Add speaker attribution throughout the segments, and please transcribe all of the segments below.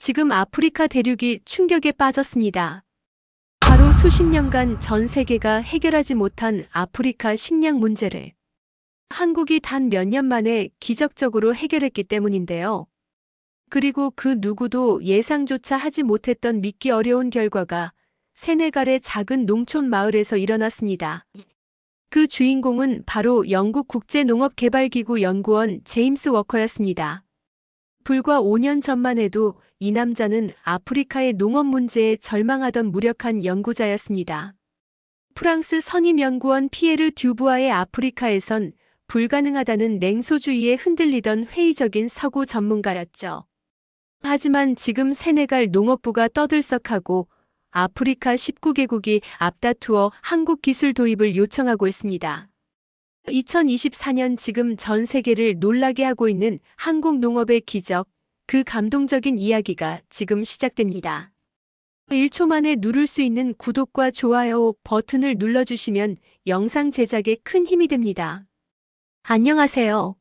Speaker 1: 지금 아프리카 대륙이 충격에 빠졌습니다. 바로 수십 년간 전 세계가 해결하지 못한 아프리카 식량 문제를 한국이 단 몇 년 만에 기적적으로 해결했기 때문인데요. 그리고 그 누구도 예상조차 하지 못했던 믿기 어려운 결과가 세네갈의 작은 농촌 마을에서 일어났습니다. 그 주인공은 바로 영국 국제농업개발기구 연구원 제임스 워커였습니다. 불과 5년 전만 해도 이 남자는 아프리카의 농업 문제에 절망하던 무력한 연구자였습니다. 프랑스 선임연구원 피에르 듀부아의 아프리카에선 불가능하다는 냉소주의에 흔들리던 회의적인 서구 전문가였죠. 하지만 지금 세네갈 농업부가 떠들썩하고 아프리카 19개국이 앞다투어 한국 기술 도입을 요청하고 있습니다. 2024년 지금 전 세계를 놀라게 하고 있는 한국 농업의 기적, 그 감동적인 이야기가 지금 시작됩니다. 1초 만에 누를 수 있는 구독과 좋아요 버튼을 눌러주시면 영상 제작에 큰 힘이 됩니다. 안녕하세요.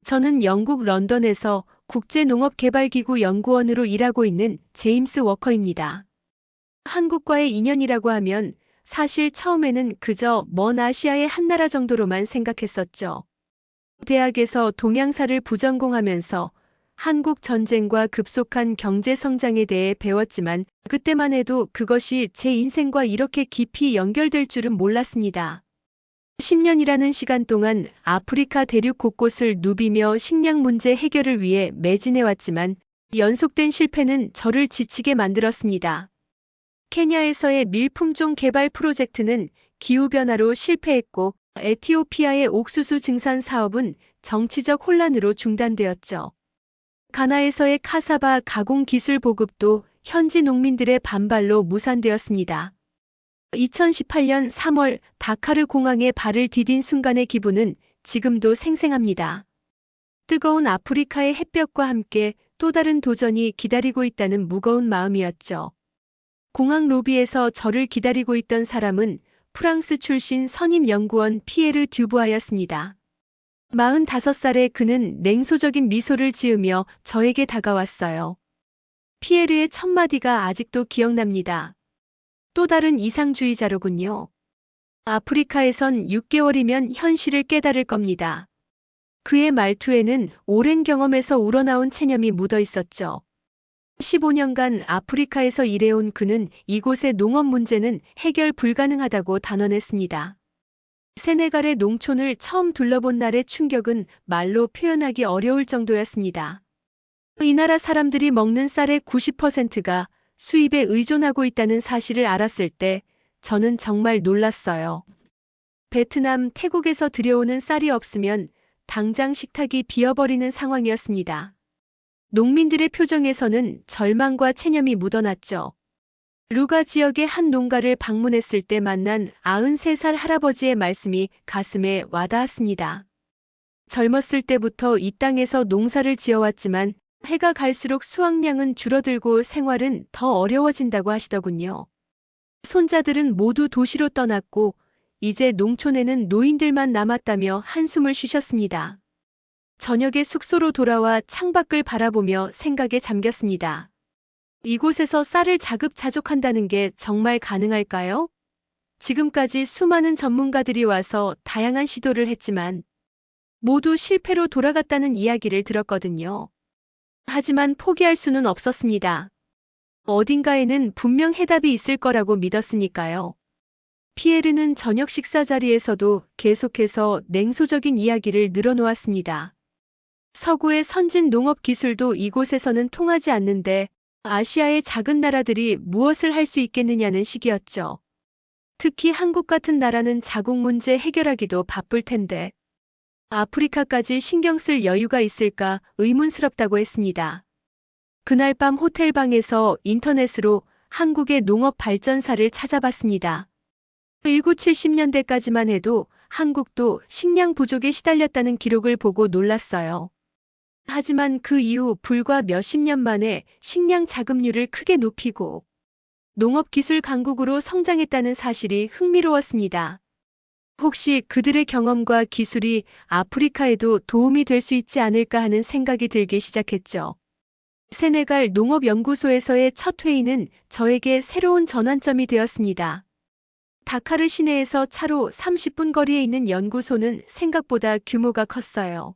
Speaker 1: 저는 영국 런던에서 국제농업개발기구 연구원으로 일하고 있는 제임스 워커입니다. 한국과의 인연이라고 하면 사실 처음에는 그저 먼 아시아의 한 나라 정도로만 생각했었죠. 대학에서 동양사를 부전공하면서 한국 전쟁과 급속한 경제 성장에 대해 배웠지만 그때만 해도 그것이 제 인생과 이렇게 깊이 연결될 줄은 몰랐습니다. 10년이라는 시간 동안 아프리카 대륙 곳곳을 누비며 식량 문제 해결을 위해 매진해왔지만 연속된 실패는 저를 지치게 만들었습니다. 케냐에서의 밀품종 개발 프로젝트는 기후변화로 실패했고 에티오피아의 옥수수 증산 사업은 정치적 혼란으로 중단되었죠. 가나에서의 카사바 가공 기술 보급도 현지 농민들의 반발로 무산되었습니다. 2018년 3월 다카르 공항에 발을 디딘 순간의 기분은 지금도 생생합니다. 뜨거운 아프리카의 햇볕과 함께 또 다른 도전이 기다리고 있다는 무거운 마음이었죠. 공항 로비에서 저를 기다리고 있던 사람은 프랑스 출신 선임연구원 피에르 듀부아였습니다. 45살의 그는 냉소적인 미소를 지으며 저에게 다가왔어요. 피에르의 첫 마디가 아직도 기억납니다. 또 다른 이상주의자로군요. 아프리카에선 6개월이면 현실을 깨달을 겁니다. 그의 말투에는 오랜 경험에서 우러나온 체념이 묻어 있었죠. 15년간 아프리카에서 일해온 그는 이곳의 농업 문제는 해결 불가능하다고 단언했습니다. 세네갈의 농촌을 처음 둘러본 날의 충격은 말로 표현하기 어려울 정도였습니다. 이 나라 사람들이 먹는 쌀의 90%가 수입에 의존하고 있다는 사실을 알았을 때 저는 정말 놀랐어요. 베트남, 태국에서 들여오는 쌀이 없으면 당장 식탁이 비어버리는 상황이었습니다. 농민들의 표정에서는 절망과 체념이 묻어났죠. 루가 지역의 한 농가를 방문했을 때 만난 93살 할아버지의 말씀이 가슴에 와닿았습니다. 젊었을 때부터 이 땅에서 농사를 지어왔지만 해가 갈수록 수확량은 줄어들고 생활은 더 어려워진다고 하시더군요. 손자들은 모두 도시로 떠났고 이제 농촌에는 노인들만 남았다며 한숨을 쉬셨습니다. 저녁에 숙소로 돌아와 창밖을 바라보며 생각에 잠겼습니다. 이곳에서 쌀을 자급자족한다는 게 정말 가능할까요? 지금까지 수많은 전문가들이 와서 다양한 시도를 했지만 모두 실패로 돌아갔다는 이야기를 들었거든요. 하지만 포기할 수는 없었습니다. 어딘가에는 분명 해답이 있을 거라고 믿었으니까요. 피에르는 저녁 식사 자리에서도 계속해서 냉소적인 이야기를 늘어놓았습니다. 서구의 선진 농업 기술도 이곳에서는 통하지 않는데 아시아의 작은 나라들이 무엇을 할 수 있겠느냐는 식이었죠. 특히 한국 같은 나라는 자국 문제 해결하기도 바쁠 텐데 아프리카까지 신경 쓸 여유가 있을까 의문스럽다고 했습니다. 그날 밤 호텔방에서 인터넷으로 한국의 농업 발전사를 찾아봤습니다. 1970년대까지만 해도 한국도 식량 부족에 시달렸다는 기록을 보고 놀랐어요. 하지만 그 이후 불과 몇십 년 만에 식량 자급률을 크게 높이고 농업기술 강국으로 성장했다는 사실이 흥미로웠습니다. 혹시 그들의 경험과 기술이 아프리카에도 도움이 될 수 있지 않을까 하는 생각이 들기 시작했죠. 세네갈 농업연구소에서의 첫 회의는 저에게 새로운 전환점이 되었습니다. 다카르 시내에서 차로 30분 거리에 있는 연구소는 생각보다 규모가 컸어요.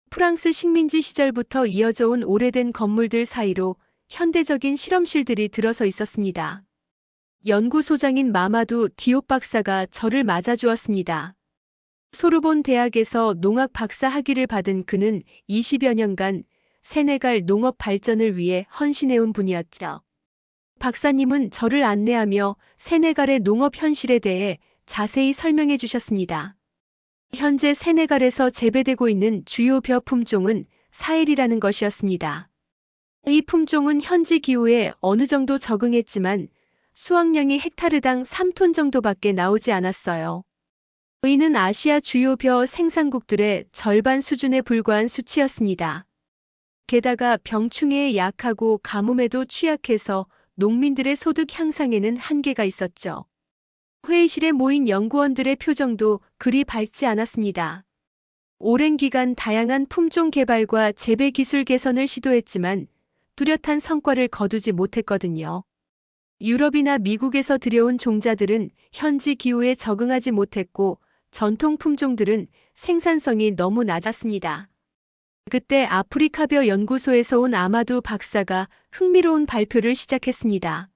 Speaker 1: 프랑스 식민지 시절부터 이어져 온 오래된 건물들 사이로 현대적인 실험실들이 들어서 있었습니다. 연구소장인 마마두 디옵 박사가 저를 맞아주었습니다. 소르본 대학에서 농학 박사 학위를 받은 그는 20여 년간 세네갈 농업 발전을 위해 헌신해온 분이었죠. 박사님은 저를 안내하며 세네갈의 농업 현실에 대해 자세히 설명해 주셨습니다. 현재 세네갈에서 재배되고 있는 주요 벼 품종은 사헬이라는 것이었습니다. 이 품종은 현지 기후에 어느 정도 적응했지만 수확량이 헥타르당 3톤 정도밖에 나오지 않았어요. 이는 아시아 주요 벼 생산국들의 절반 수준에 불과한 수치였습니다. 게다가 병충해에 약하고 가뭄에도 취약해서 농민들의 소득 향상에는 한계가 있었죠. 회의실에 모인 연구원들의 표정도 그리 밝지 않았습니다. 오랜 기간 다양한 품종 개발과 재배 기술 개선을 시도했지만 뚜렷한 성과를 거두지 못했거든요. 유럽이나 미국에서 들여온 종자들은 현지 기후에 적응하지 못했고 전통 품종들은 생산성이 너무 낮았습니다. 그때 아프리카벼 연구소에서 온 아마두 박사가 흥미로운 발표를 시작했습니다.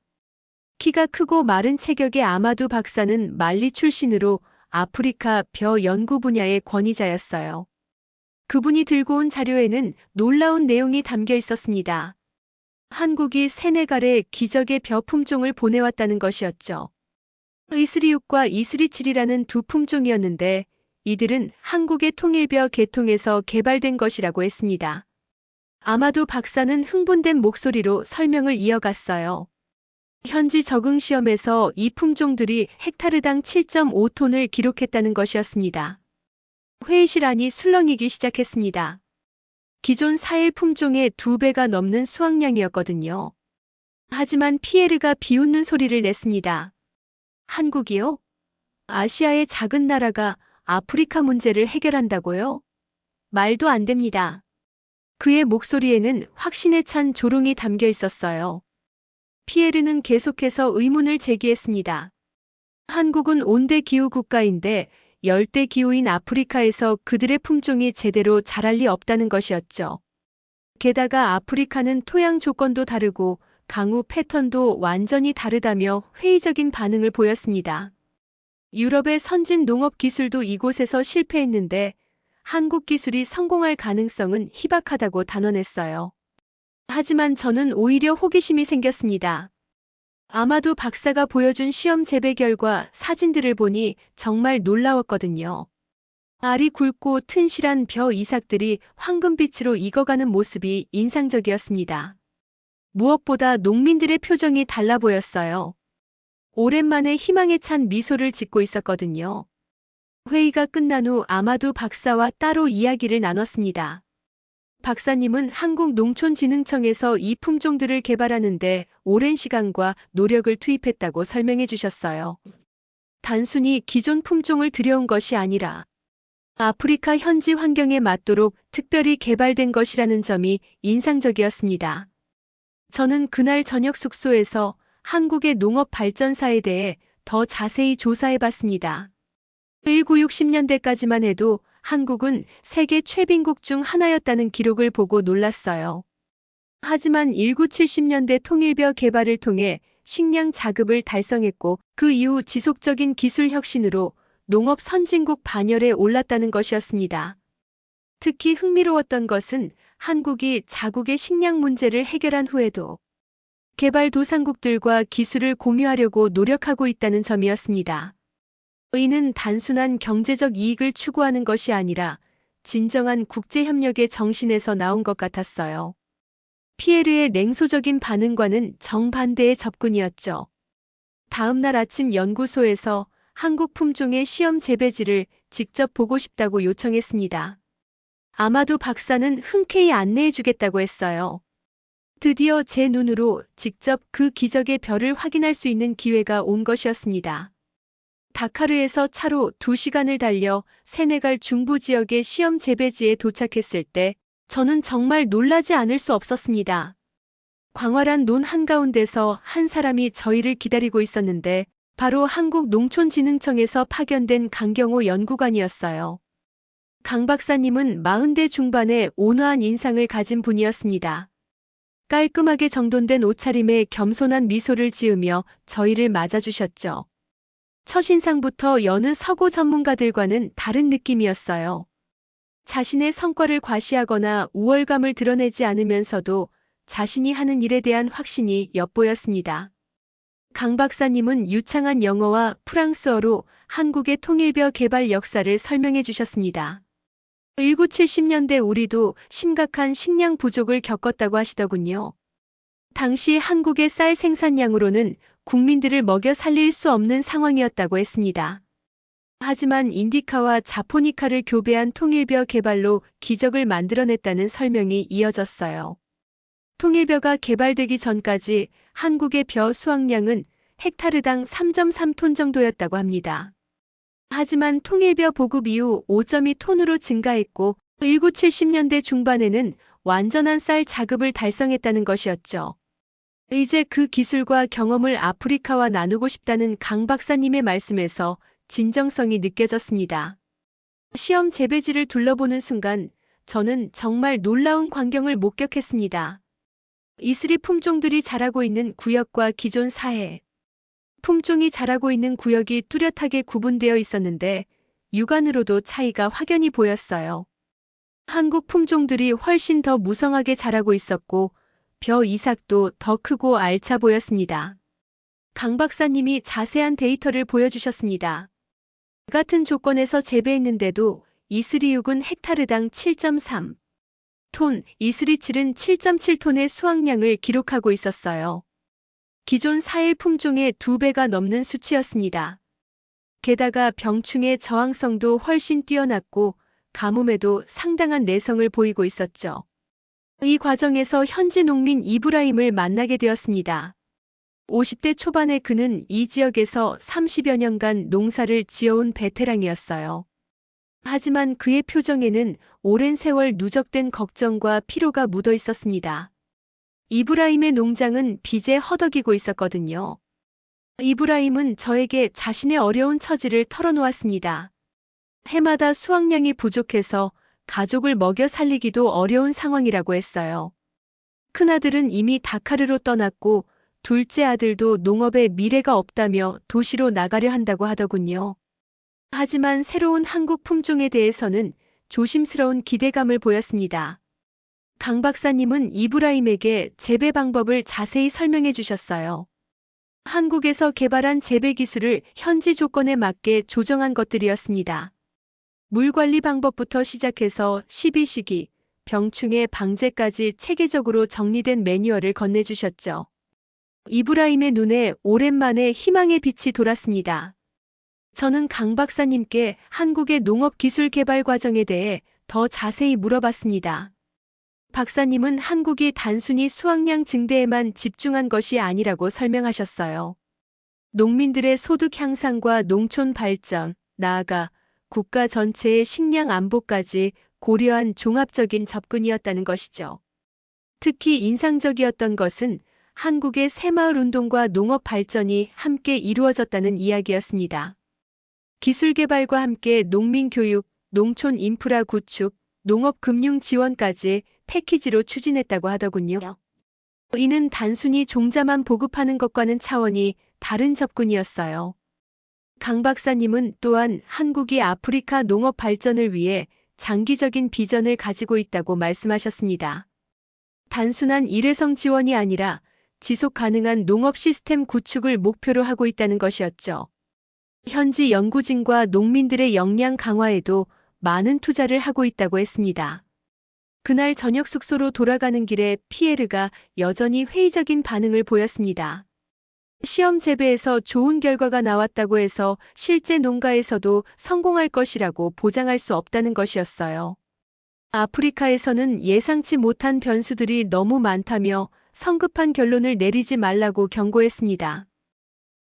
Speaker 1: 키가 크고 마른 체격의 아마두 박사는 말리 출신으로 아프리카 벼 연구 분야의 권위자였어요. 그분이 들고 온 자료에는 놀라운 내용이 담겨 있었습니다. 한국이 세네갈에 기적의 벼 품종을 보내왔다는 것이었죠. 이슬이6과 이슬이7이라는 두 품종이었는데 이들은 한국의 통일벼 계통에서 개발된 것이라고 했습니다. 아마두 박사는 흥분된 목소리로 설명을 이어갔어요. 현지 적응 시험에서 이 품종들이 헥타르당 7.5톤을 기록했다는 것이었습니다. 회의실 안이 술렁이기 시작했습니다. 기존 사헬 품종의 2배가 넘는 수확량이었거든요. 하지만 피에르가 비웃는 소리를 냈습니다. 한국이요? 아시아의 작은 나라가 아프리카 문제를 해결한다고요? 말도 안 됩니다. 그의 목소리에는 확신에 찬 조롱이 담겨 있었어요. 피에르는 계속해서 의문을 제기했습니다. 한국은 온대 기후 국가인데 열대 기후인 아프리카에서 그들의 품종이 제대로 자랄 리 없다는 것이었죠. 게다가 아프리카는 토양 조건도 다르고 강우 패턴도 완전히 다르다며 회의적인 반응을 보였습니다. 유럽의 선진 농업 기술도 이곳에서 실패했는데 한국 기술이 성공할 가능성은 희박하다고 단언했어요. 하지만 저는 오히려 호기심이 생겼습니다. 아마두 박사가 보여준 시험 재배 결과 사진들을 보니 정말 놀라웠거든요. 알이 굵고 튼실한 벼 이삭들이 황금빛으로 익어가는 모습이 인상적이었습니다. 무엇보다 농민들의 표정이 달라 보였어요. 오랜만에 희망에 찬 미소를 짓고 있었거든요. 회의가 끝난 후 아마두 박사와 따로 이야기를 나눴습니다. 박사님은 한국농촌진흥청에서 이 품종들을 개발하는데 오랜 시간과 노력을 투입했다고 설명해 주셨어요. 단순히 기존 품종을 들여온 것이 아니라 아프리카 현지 환경에 맞도록 특별히 개발된 것이라는 점이 인상적이었습니다. 저는 그날 저녁 숙소에서 한국의 농업 발전사에 대해 더 자세히 조사해 봤습니다. 1960년대까지만 해도 한국은 세계 최빈국 중 하나였다는 기록을 보고 놀랐어요. 하지만 1970년대 통일벼 개발을 통해 식량 자급을 달성했고 그 이후 지속적인 기술 혁신으로 농업 선진국 반열에 올랐다는 것이었습니다. 특히 흥미로웠던 것은 한국이 자국의 식량 문제를 해결한 후에도 개발도상국들과 기술을 공유하려고 노력하고 있다는 점이었습니다. 이는 단순한 경제적 이익을 추구하는 것이 아니라 진정한 국제협력의 정신에서 나온 것 같았어요. 피에르의 냉소적인 반응과는 정반대의 접근이었죠. 다음 날 아침 연구소에서 한국 품종의 시험 재배지를 직접 보고 싶다고 요청했습니다. 아마두 박사는 흔쾌히 안내해 주겠다고 했어요. 드디어 제 눈으로 직접 그 기적의 별을 확인할 수 있는 기회가 온 것이었습니다. 다카르에서 차로 2시간을 달려 세네갈 중부 지역의 시험 재배지에 도착했을 때 저는 정말 놀라지 않을 수 없었습니다. 광활한 논 한가운데서 한 사람이 저희를 기다리고 있었는데 바로 한국농촌진흥청에서 파견된 강경호 연구관이었어요. 강 박사님은 40대 중반의 온화한 인상을 가진 분이었습니다. 깔끔하게 정돈된 옷차림에 겸손한 미소를 지으며 저희를 맞아주셨죠. 첫인상부터 여느 서구 전문가들과는 다른 느낌이었어요. 자신의 성과를 과시하거나 우월감을 드러내지 않으면서도 자신이 하는 일에 대한 확신이 엿보였습니다. 강 박사님은 유창한 영어와 프랑스어로 한국의 통일벼 개발 역사를 설명해 주셨습니다. 1970년대 우리도 심각한 식량 부족을 겪었다고 하시더군요. 당시 한국의 쌀 생산량으로는 국민들을 먹여 살릴 수 없는 상황이었다고 했습니다. 하지만 인디카와 자포니카를 교배한 통일벼 개발로 기적을 만들어냈다는 설명이 이어졌어요. 통일벼가 개발되기 전까지 한국의 벼 수확량은 헥타르당 3.3톤 정도였다고 합니다. 하지만 통일벼 보급 이후 5.2톤으로 증가했고 1970년대 중반에는 완전한 쌀 자급을 달성했다는 것이었죠. 이제 그 기술과 경험을 아프리카와 나누고 싶다는 강 박사님의 말씀에서 진정성이 느껴졌습니다. 시험 재배지를 둘러보는 순간 저는 정말 놀라운 광경을 목격했습니다. 이슬이 품종들이 자라고 있는 구역과 기존 사해. 품종이 자라고 있는 구역이 뚜렷하게 구분되어 있었는데 육안으로도 차이가 확연히 보였어요. 한국 품종들이 훨씬 더 무성하게 자라고 있었고 벼 이삭도 더 크고 알차 보였습니다. 강 박사님이 자세한 데이터를 보여주셨습니다. 같은 조건에서 재배했는데도 이슬이육은 헥타르당 7.3 톤, 이슬이칠은 7.7톤의 수확량을 기록하고 있었어요. 기존 사일 품종의 2배가 넘는 수치였습니다. 게다가 병충해 저항성도 훨씬 뛰어났고 가뭄에도 상당한 내성을 보이고 있었죠. 이 과정에서 현지 농민 이브라임을 만나게 되었습니다. 50대 초반의 그는 이 지역에서 30여 년간 농사를 지어온 베테랑이었어요. 하지만 그의 표정에는 오랜 세월 누적된 걱정과 피로가 묻어 있었습니다. 이브라임의 농장은 빚에 허덕이고 있었거든요. 이브라임은 저에게 자신의 어려운 처지를 털어놓았습니다. 해마다 수확량이 부족해서 가족을 먹여 살리기도 어려운 상황이라고 했어요. 큰아들은 이미 다카르로 떠났고 둘째 아들도 농업에 미래가 없다며 도시로 나가려 한다고 하더군요. 하지만 새로운 한국 품종에 대해서는 조심스러운 기대감을 보였습니다. 강 박사님은 이브라임에게 재배 방법을 자세히 설명해 주셨어요. 한국에서 개발한 재배 기술을 현지 조건에 맞게 조정한 것들이었습니다. 물 관리 방법부터 시작해서 12시기, 병충해 방제까지 체계적으로 정리된 매뉴얼을 건네주셨죠. 이브라임의 눈에 오랜만에 희망의 빛이 돌았습니다. 저는 강 박사님께 한국의 농업 기술 개발 과정에 대해 더 자세히 물어봤습니다. 박사님은 한국이 단순히 수확량 증대에만 집중한 것이 아니라고 설명하셨어요. 농민들의 소득 향상과 농촌 발전, 나아가 국가 전체의 식량 안보까지 고려한 종합적인 접근이었다는 것이죠. 특히 인상적이었던 것은 한국의 새마을 운동과 농업 발전이 함께 이루어졌다는 이야기였습니다. 기술 개발과 함께 농민 교육, 농촌 인프라 구축, 농업 금융 지원까지 패키지로 추진했다고 하더군요. 이는 단순히 종자만 보급하는 것과는 차원이 다른 접근이었어요. 강 박사님은 또한 한국이 아프리카 농업 발전을 위해 장기적인 비전을 가지고 있다고 말씀하셨습니다. 단순한 일회성 지원이 아니라 지속 가능한 농업 시스템 구축을 목표로 하고 있다는 것이었죠. 현지 연구진과 농민들의 역량 강화에도 많은 투자를 하고 있다고 했습니다. 그날 저녁 숙소로 돌아가는 길에 피에르가 여전히 회의적인 반응을 보였습니다. 시험 재배에서 좋은 결과가 나왔다고 해서 실제 농가에서도 성공할 것이라고 보장할 수 없다는 것이었어요. 아프리카에서는 예상치 못한 변수들이 너무 많다며 성급한 결론을 내리지 말라고 경고했습니다.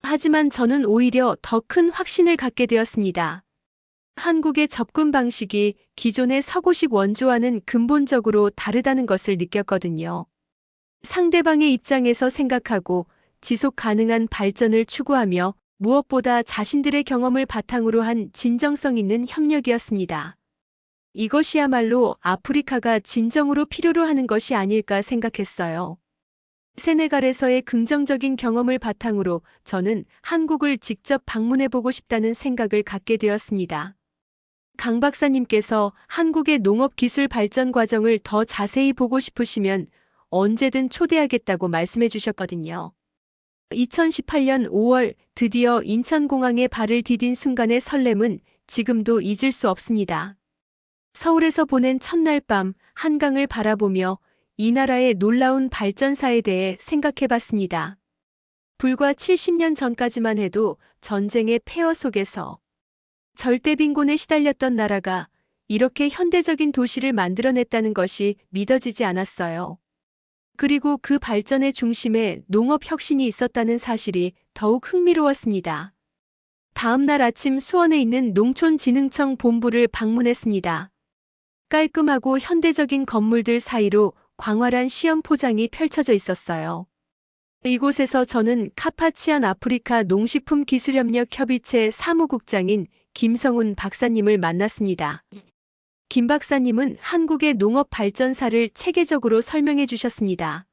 Speaker 1: 하지만 저는 오히려 더 큰 확신을 갖게 되었습니다. 한국의 접근 방식이 기존의 서구식 원조와는 근본적으로 다르다는 것을 느꼈거든요. 상대방의 입장에서 생각하고 지속 가능한 발전을 추구하며 무엇보다 자신들의 경험을 바탕으로 한 진정성 있는 협력이었습니다. 이것이야말로 아프리카가 진정으로 필요로 하는 것이 아닐까 생각했어요. 세네갈에서의 긍정적인 경험을 바탕으로 저는 한국을 직접 방문해보고 싶다는 생각을 갖게 되었습니다. 강 박사님께서 한국의 농업 기술 발전 과정을 더 자세히 보고 싶으시면 언제든 초대하겠다고 말씀해 주셨거든요. 2018년 5월 드디어 인천공항에 발을 디딘 순간의 설렘은 지금도 잊을 수 없습니다. 서울에서 보낸 첫날 밤 한강을 바라보며 이 나라의 놀라운 발전사에 대해 생각해 봤습니다. 불과 70년 전까지만 해도 전쟁의 폐허 속에서 절대 빈곤에 시달렸던 나라가 이렇게 현대적인 도시를 만들어냈다는 것이 믿어지지 않았어요. 그리고 그 발전의 중심에 농업 혁신이 있었다는 사실이 더욱 흥미로웠습니다. 다음 날 아침 수원에 있는 농촌진흥청 본부를 방문했습니다. 깔끔하고 현대적인 건물들 사이로 광활한 시험 포장이 펼쳐져 있었어요. 이곳에서 저는 카파치안 아프리카 농식품 기술협력 협의체 사무국장인 김성훈 박사님을 만났습니다. 김 박사님은 한국의 농업 발전사를 체계적으로 설명해 주셨습니다.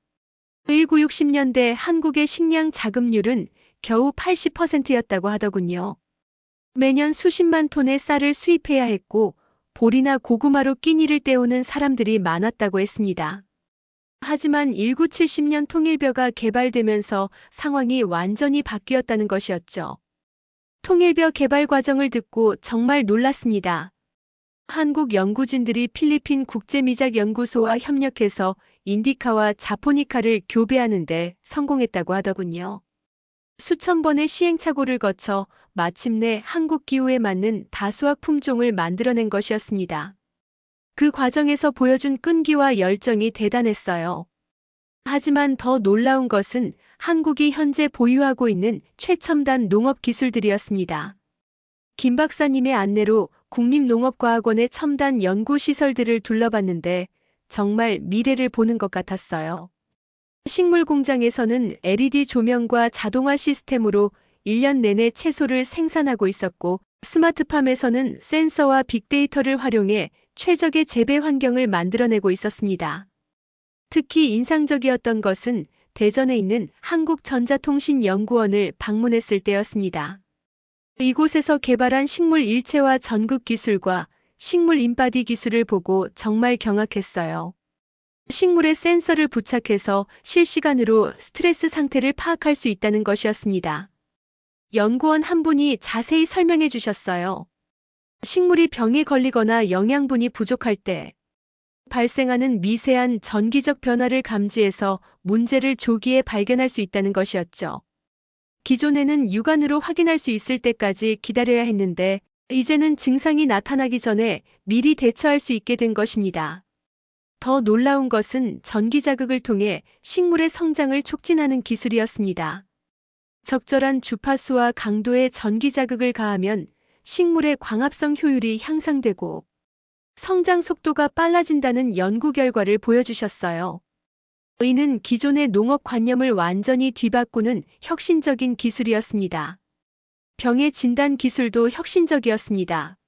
Speaker 1: 1960년대 한국의 식량 자급률은 겨우 80%였다고 하더군요. 매년 수십만 톤의 쌀을 수입해야 했고 보리나 고구마로 끼니를 때우는 사람들이 많았다고 했습니다. 하지만 1970년 통일벼가 개발되면서 상황이 완전히 바뀌었다는 것이었죠. 통일벼 개발 과정을 듣고 정말 놀랐습니다. 한국 연구진들이 필리핀 국제미작연구소와 협력해서 인디카와 자포니카를 교배하는 데 성공했다고 하더군요. 수천 번의 시행착오를 거쳐 마침내 한국 기후에 맞는 다수학 품종을 만들어낸 것이었습니다. 그 과정에서 보여준 끈기와 열정이 대단했어요. 하지만 더 놀라운 것은 한국이 현재 보유하고 있는 최첨단 농업 기술들이었습니다. 김 박사님의 안내로 국립농업과학원의 첨단 연구시설들을 둘러봤는데 정말 미래를 보는 것 같았어요. 식물 공장에서는 LED 조명과 자동화 시스템으로 1년 내내 채소를 생산하고 있었고, 스마트팜에서는 센서와 빅데이터를 활용해 최적의 재배 환경을 만들어내고 있었습니다. 특히 인상적이었던 것은 대전에 있는 한국전자통신연구원을 방문했을 때였습니다. 이곳에서 개발한 식물 일체화 전극 기술과 식물 인바디 기술을 보고 정말 경악했어요. 식물에 센서를 부착해서 실시간으로 스트레스 상태를 파악할 수 있다는 것이었습니다. 연구원 한 분이 자세히 설명해 주셨어요. 식물이 병에 걸리거나 영양분이 부족할 때 발생하는 미세한 전기적 변화를 감지해서 문제를 조기에 발견할 수 있다는 것이었죠. 기존에는 육안으로 확인할 수 있을 때까지 기다려야 했는데 이제는 증상이 나타나기 전에 미리 대처할 수 있게 된 것입니다. 더 놀라운 것은 전기 자극을 통해 식물의 성장을 촉진하는 기술이었습니다. 적절한 주파수와 강도의 전기 자극을 가하면 식물의 광합성 효율이 향상되고 성장 속도가 빨라진다는 연구 결과를 보여주셨어요. 이는 기존의 농업 관념을 완전히 뒤바꾸는 혁신적인 기술이었습니다. 병의 진단 기술도 혁신적이었습니다.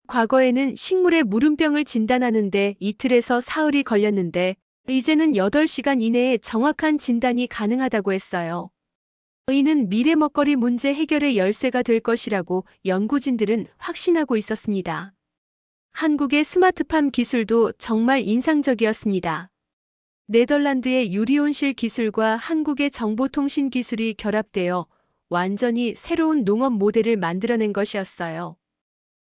Speaker 1: 과거에는 식물의 무름병을 진단하는데 이틀에서 사흘이 걸렸는데 이제는 8시간 이내에 정확한 진단이 가능하다고 했어요. 이는 미래 먹거리 문제 해결의 열쇠가 될 것이라고 연구진들은 확신하고 있었습니다. 한국의 스마트팜 기술도 정말 인상적이었습니다. 네덜란드의 유리온실 기술과 한국의 정보통신 기술이 결합되어 완전히 새로운 농업 모델을 만들어낸 것이었어요.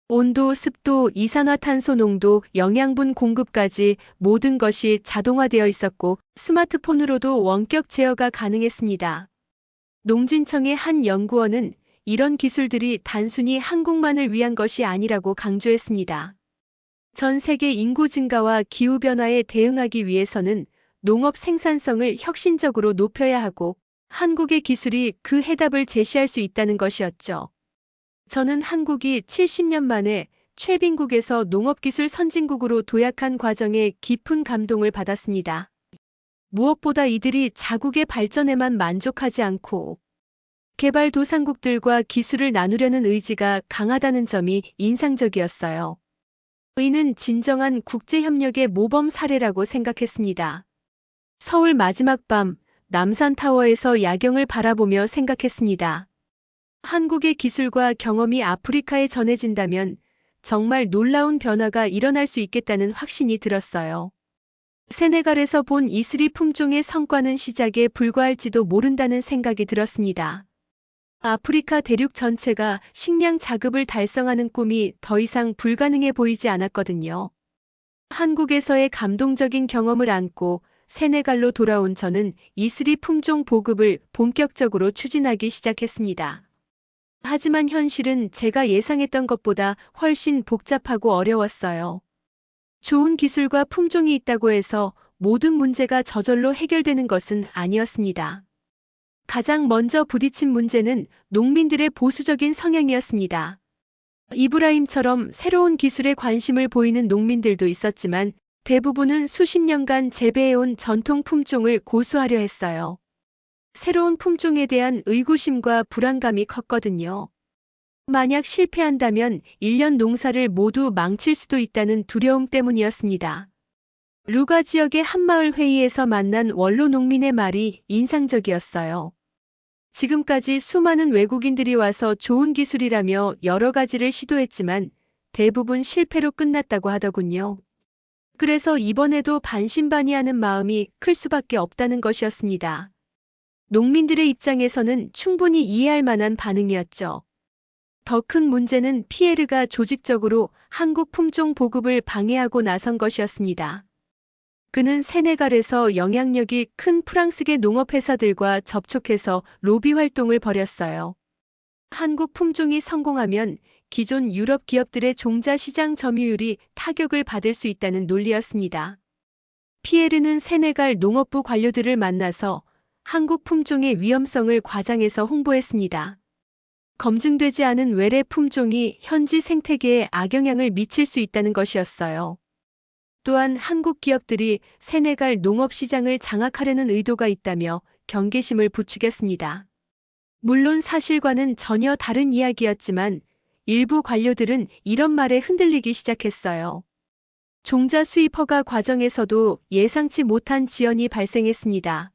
Speaker 1: 온도, 습도, 이산화탄소 농도, 영양분 공급까지 모든 것이 자동화되어 있었고 스마트폰으로도 원격 제어가 가능했습니다. 농진청의 한 연구원은 이런 기술들이 단순히 한국만을 위한 것이 아니라고 강조했습니다. 전 세계 인구 증가와 기후변화에 대응하기 위해서는 농업 생산성을 혁신적으로 높여야 하고 한국의 기술이 그 해답을 제시할 수 있다는 것이었죠. 저는 한국이 70년 만에 최빈국에서 농업기술 선진국으로 도약한 과정에 깊은 감동을 받았습니다. 무엇보다 이들이 자국의 발전에만 만족하지 않고 개발도상국들과 기술을 나누려는 의지가 강하다는 점이 인상적이었어요. 이는 진정한 국제협력의 모범 사례라고 생각했습니다. 서울 마지막 밤, 남산타워에서 야경을 바라보며 생각했습니다. 한국의 기술과 경험이 아프리카에 전해진다면 정말 놀라운 변화가 일어날 수 있겠다는 확신이 들었어요. 세네갈에서 본 이슬이 품종의 성과는 시작에 불과할지도 모른다는 생각이 들었습니다. 아프리카 대륙 전체가 식량 자급을 달성하는 꿈이 더 이상 불가능해 보이지 않았거든요. 한국에서의 감동적인 경험을 안고 세네갈로 돌아온 저는 이슬이 품종 보급을 본격적으로 추진하기 시작했습니다. 하지만 현실은 제가 예상했던 것보다 훨씬 복잡하고 어려웠어요. 좋은 기술과 품종이 있다고 해서 모든 문제가 저절로 해결되는 것은 아니었습니다. 가장 먼저 부딪힌 문제는 농민들의 보수적인 성향이었습니다. 이브라임처럼 새로운 기술에 관심을 보이는 농민들도 있었지만 대부분은 수십 년간 재배해온 전통 품종을 고수하려 했어요. 새로운 품종에 대한 의구심과 불안감이 컸거든요. 만약 실패한다면 1년 농사를 모두 망칠 수도 있다는 두려움 때문이었습니다. 루가 지역의 한마을 회의에서 만난 원로 농민의 말이 인상적이었어요. 지금까지 수많은 외국인들이 와서 좋은 기술이라며 여러 가지를 시도했지만 대부분 실패로 끝났다고 하더군요. 그래서 이번에도 반신반의하는 마음이 클 수밖에 없다는 것이었습니다. 농민들의 입장에서는 충분히 이해할 만한 반응이었죠. 더 큰 문제는 피에르가 조직적으로 한국 품종 보급을 방해하고 나선 것이었습니다. 그는 세네갈에서 영향력이 큰 프랑스계 농업회사들과 접촉해서 로비 활동을 벌였어요. 한국 품종이 성공하면 기존 유럽 기업들의 종자 시장 점유율이 타격을 받을 수 있다는 논리였습니다. 피에르는 세네갈 농업부 관료들을 만나서 한국 품종의 위험성을 과장해서 홍보했습니다. 검증되지 않은 외래 품종이 현지 생태계에 악영향을 미칠 수 있다는 것이었어요. 또한 한국 기업들이 세네갈 농업 시장을 장악하려는 의도가 있다며 경계심을 부추겼습니다. 물론 사실과는 전혀 다른 이야기였지만 일부 관료들은 이런 말에 흔들리기 시작했어요. 종자 수입 허가 과정에서도 예상치 못한 지연이 발생했습니다.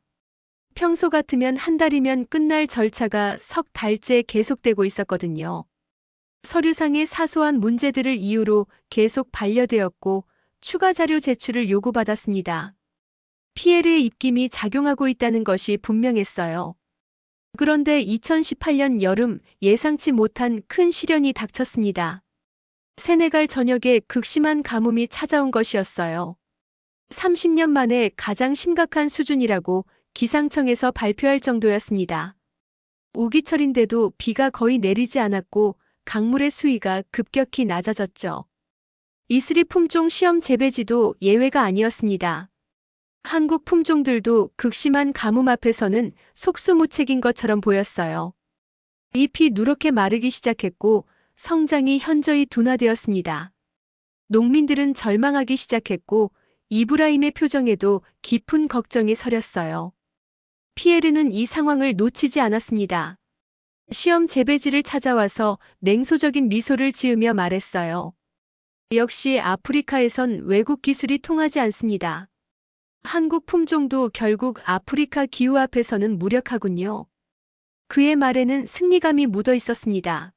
Speaker 1: 평소 같으면 한 달이면 끝날 절차가 석 달째 계속되고 있었거든요. 서류상의 사소한 문제들을 이유로 계속 반려되었고 추가 자료 제출을 요구받았습니다. 피에르의 입김이 작용하고 있다는 것이 분명했어요. 그런데 2018년 여름 예상치 못한 큰 시련이 닥쳤습니다. 세네갈 전역에 극심한 가뭄이 찾아온 것이었어요. 30년 만에 가장 심각한 수준이라고 기상청에서 발표할 정도였습니다. 우기철인데도 비가 거의 내리지 않았고 강물의 수위가 급격히 낮아졌죠. 이슬이 품종 시험 재배지도 예외가 아니었습니다. 한국 품종들도 극심한 가뭄 앞에서는 속수무책인 것처럼 보였어요. 잎이 누렇게 마르기 시작했고 성장이 현저히 둔화되었습니다. 농민들은 절망하기 시작했고 이브라임의 표정에도 깊은 걱정이 서렸어요. 피에르는 이 상황을 놓치지 않았습니다. 시험 재배지를 찾아와서 냉소적인 미소를 지으며 말했어요. 역시 아프리카에선 외국 기술이 통하지 않습니다. 한국 품종도 결국 아프리카 기후 앞에서는 무력하군요. 그의 말에는 승리감이 묻어 있었습니다.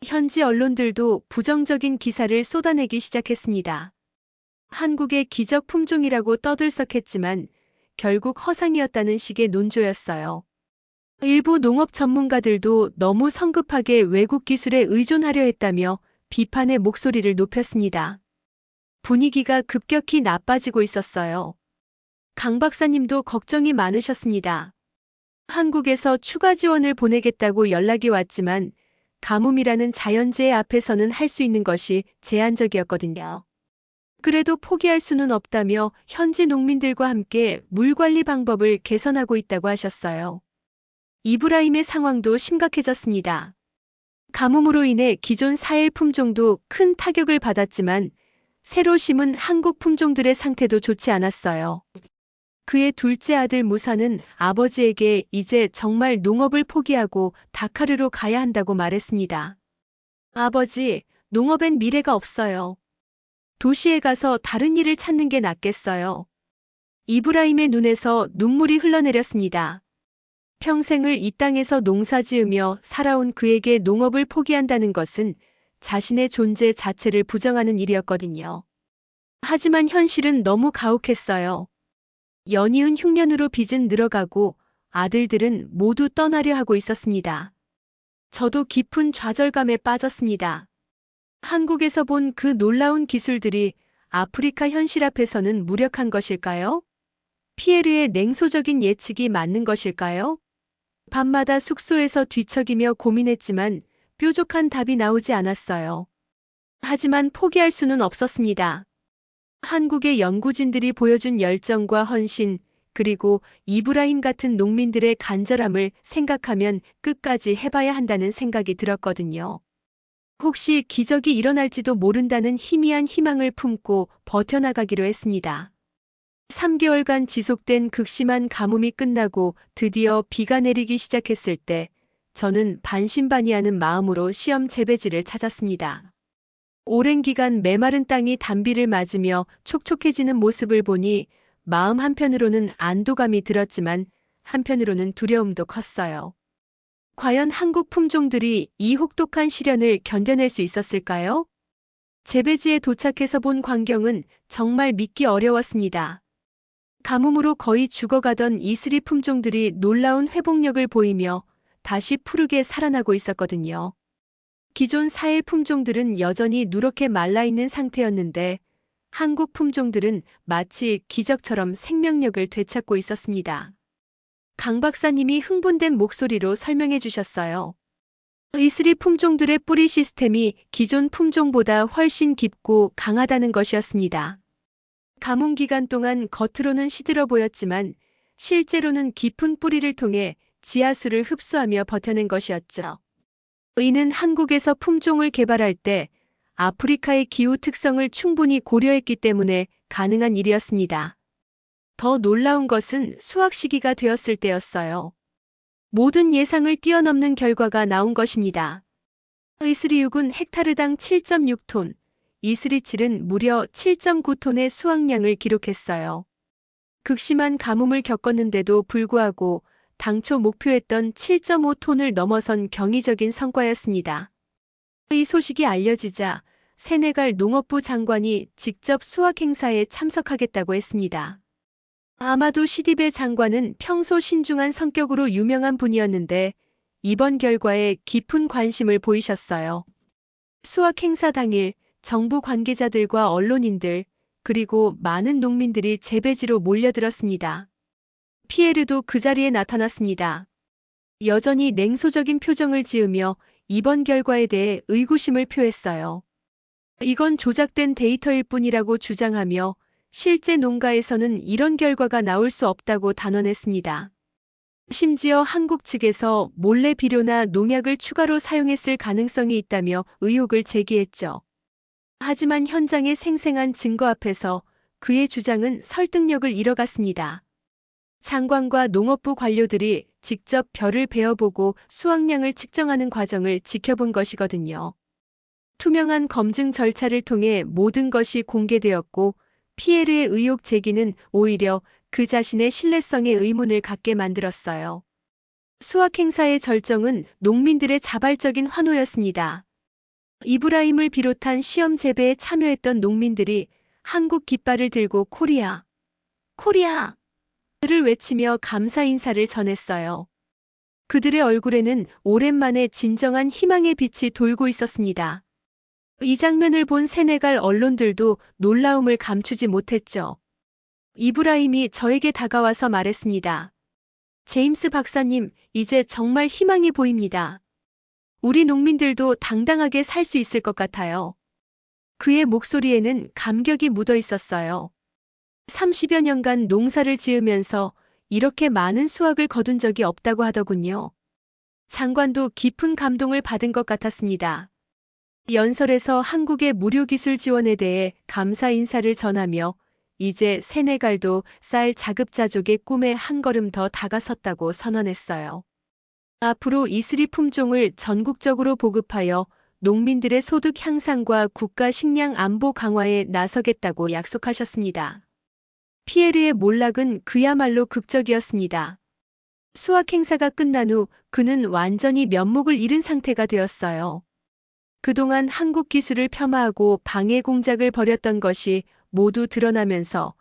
Speaker 1: 현지 언론들도 부정적인 기사를 쏟아내기 시작했습니다. 한국의 기적 품종이라고 떠들썩했지만 결국 허상이었다는 식의 논조였어요. 일부 농업 전문가들도 너무 성급하게 외국 기술에 의존하려 했다며 비판의 목소리를 높였습니다. 분위기가 급격히 나빠지고 있었어요. 강 박사님도 걱정이 많으셨습니다. 한국에서 추가 지원을 보내겠다고 연락이 왔지만 가뭄이라는 자연재해 앞에서는 할 수 있는 것이 제한적이었거든요. 그래도 포기할 수는 없다며 현지 농민들과 함께 물 관리 방법을 개선하고 있다고 하셨어요. 이브라임의 상황도 심각해졌습니다. 가뭄으로 인해 기존 사일 품종도 큰 타격을 받았지만 새로 심은 한국 품종들의 상태도 좋지 않았어요. 그의 둘째 아들 무사는 아버지에게 이제 정말 농업을 포기하고 다카르로 가야 한다고 말했습니다. 아버지, 농업엔 미래가 없어요. 도시에 가서 다른 일을 찾는 게 낫겠어요. 이브라임의 눈에서 눈물이 흘러내렸습니다. 평생을 이 땅에서 농사 지으며 살아온 그에게 농업을 포기한다는 것은 자신의 존재 자체를 부정하는 일이었거든요. 하지만 현실은 너무 가혹했어요. 연이은 흉년으로 빚은 늘어가고 아들들은 모두 떠나려 하고 있었습니다. 저도 깊은 좌절감에 빠졌습니다. 한국에서 본 그 놀라운 기술들이 아프리카 현실 앞에서는 무력한 것일까요? 피에르의 냉소적인 예측이 맞는 것일까요? 밤마다 숙소에서 뒤척이며 고민했지만 뾰족한 답이 나오지 않았어요. 하지만 포기할 수는 없었습니다. 한국의 연구진들이 보여준 열정과 헌신, 그리고 이브라임 같은 농민들의 간절함을 생각하면 끝까지 해봐야 한다는 생각이 들었거든요. 혹시 기적이 일어날지도 모른다는 희미한 희망을 품고 버텨나가기로 했습니다. 3개월간 지속된 극심한 가뭄이 끝나고 드디어 비가 내리기 시작했을 때 저는 반신반의하는 마음으로 시험 재배지를 찾았습니다. 오랜 기간 메마른 땅이 단비를 맞으며 촉촉해지는 모습을 보니 마음 한편으로는 안도감이 들었지만 한편으로는 두려움도 컸어요. 과연 한국 품종들이 이 혹독한 시련을 견뎌낼 수 있었을까요? 재배지에 도착해서 본 광경은 정말 믿기 어려웠습니다. 가뭄으로 거의 죽어가던 이슬이 품종들이 놀라운 회복력을 보이며 다시 푸르게 살아나고 있었거든요. 기존 사일 품종들은 여전히 누렇게 말라있는 상태였는데 한국 품종들은 마치 기적처럼 생명력을 되찾고 있었습니다. 강 박사님이 흥분된 목소리로 설명해 주셨어요. 이슬이 품종들의 뿌리 시스템이 기존 품종보다 훨씬 깊고 강하다는 것이었습니다. 가뭄 기간 동안 겉으로는 시들어 보였지만 실제로는 깊은 뿌리를 통해 지하수를 흡수하며 버텨낸 것이었죠. 이는 한국에서 품종을 개발할 때 아프리카의 기후 특성을 충분히 고려했기 때문에 가능한 일이었습니다. 더 놀라운 것은 수확 시기가 되었을 때였어요. 모든 예상을 뛰어넘는 결과가 나온 것입니다. 이슬이6은 헥타르당 7.6톤, 이슬이7은 무려 7.9톤의 수확량을 기록했어요. 극심한 가뭄을 겪었는데도 불구하고 당초 목표했던 7.5톤을 넘어선 경이적인 성과였습니다. 이 소식이 알려지자 세네갈 농업부 장관이 직접 수확 행사에 참석하겠다고 했습니다. 아마도 시디베 장관은 평소 신중한 성격으로 유명한 분이었는데 이번 결과에 깊은 관심을 보이셨어요. 수확 행사 당일 정부 관계자들과 언론인들, 그리고 많은 농민들이 재배지로 몰려들었습니다. 피에르도 그 자리에 나타났습니다. 여전히 냉소적인 표정을 지으며 이번 결과에 대해 의구심을 표했어요. 이건 조작된 데이터일 뿐이라고 주장하며 실제 농가에서는 이런 결과가 나올 수 없다고 단언했습니다. 심지어 한국 측에서 몰래 비료나 농약을 추가로 사용했을 가능성이 있다며 의혹을 제기했죠. 하지만 현장의 생생한 증거 앞에서 그의 주장은 설득력을 잃어갔습니다. 장관과 농업부 관료들이 직접 벼를 베어보고 수확량을 측정하는 과정을 지켜본 것이거든요. 투명한 검증 절차를 통해 모든 것이 공개되었고 피에르의 의혹 제기는 오히려 그 자신의 신뢰성에 의문을 갖게 만들었어요. 수확 행사의 절정은 농민들의 자발적인 환호였습니다. 이브라임을 비롯한 시험 재배에 참여했던 농민들이 한국 깃발을 들고 코리아, 코리아! 를 외치며 감사 인사를 전했어요. 그들의 얼굴에는 오랜만에 진정한 희망의 빛이 돌고 있었습니다. 이 장면을 본 세네갈 언론들도 놀라움을 감추지 못했죠. 이브라임이 저에게 다가와서 말했습니다. 제임스 박사님, 이제 정말 희망이 보입니다. 우리 농민들도 당당하게 살 수 있을 것 같아요. 그의 목소리에는 감격이 묻어 있었어요. 30여 년간 농사를 지으면서 이렇게 많은 수확을 거둔 적이 없다고 하더군요. 장관도 깊은 감동을 받은 것 같았습니다. 연설에서 한국의 무료기술 지원에 대해 감사 인사를 전하며 이제 세네갈도 쌀 자급자족의 꿈에 한 걸음 더 다가섰다고 선언했어요. 앞으로 이슬이 품종을 전국적으로 보급하여 농민들의 소득 향상과 국가 식량 안보 강화에 나서겠다고 약속하셨습니다. 피에르의 몰락은 그야말로 극적이었습니다. 수학 행사가 끝난 후 그는 완전히 면목을 잃은 상태가 되었어요. 그동안 한국 기술을 폄하하고 방해 공작을 벌였던 것이 모두 드러나면서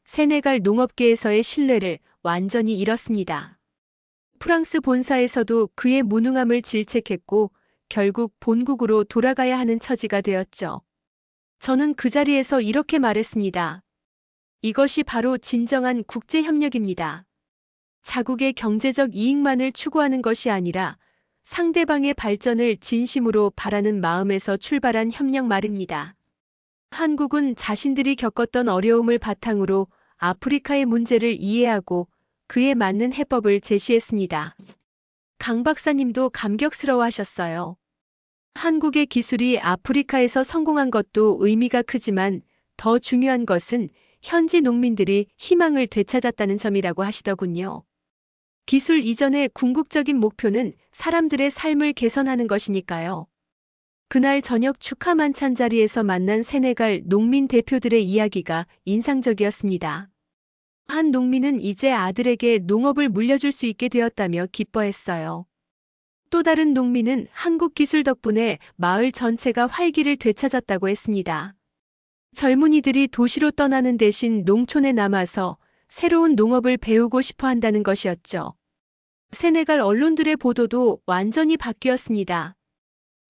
Speaker 1: 세네갈 농업계에서의 신뢰를 완전히 잃었습니다. 프랑스 본사에서도 그의 무능함을 질책했고 결국 본국으로 돌아가야 하는 처지가 되었죠. 저는 그 자리에서 이렇게 말했습니다. 이것이 바로 진정한 국제협력입니다. 자국의 경제적 이익만을 추구하는 것이 아니라 상대방의 발전을 진심으로 바라는 마음에서 출발한 협력 말입니다. 한국은 자신들이 겪었던 어려움을 바탕으로 아프리카의 문제를 이해하고 그에 맞는 해법을 제시했습니다. 강 박사님도 감격스러워하셨어요. 한국의 기술이 아프리카에서 성공한 것도 의미가 크지만 더 중요한 것은 현지 농민들이 희망을 되찾았다는 점이라고 하시더군요. 기술 이전의 궁극적인 목표는 사람들의 삶을 개선하는 것이니까요. 그날 저녁 축하 만찬 자리에서 만난 세네갈 농민 대표들의 이야기가 인상적이었습니다. 한 농민은 이제 아들에게 농업을 물려줄 수 있게 되었다며 기뻐했어요. 또 다른 농민은 한국 기술 덕분에 마을 전체가 활기를 되찾았다고 했습니다. 젊은이들이 도시로 떠나는 대신 농촌에 남아서 새로운 농업을 배우고 싶어 한다는 것이었죠. 세네갈 언론들의 보도도 완전히 바뀌었습니다.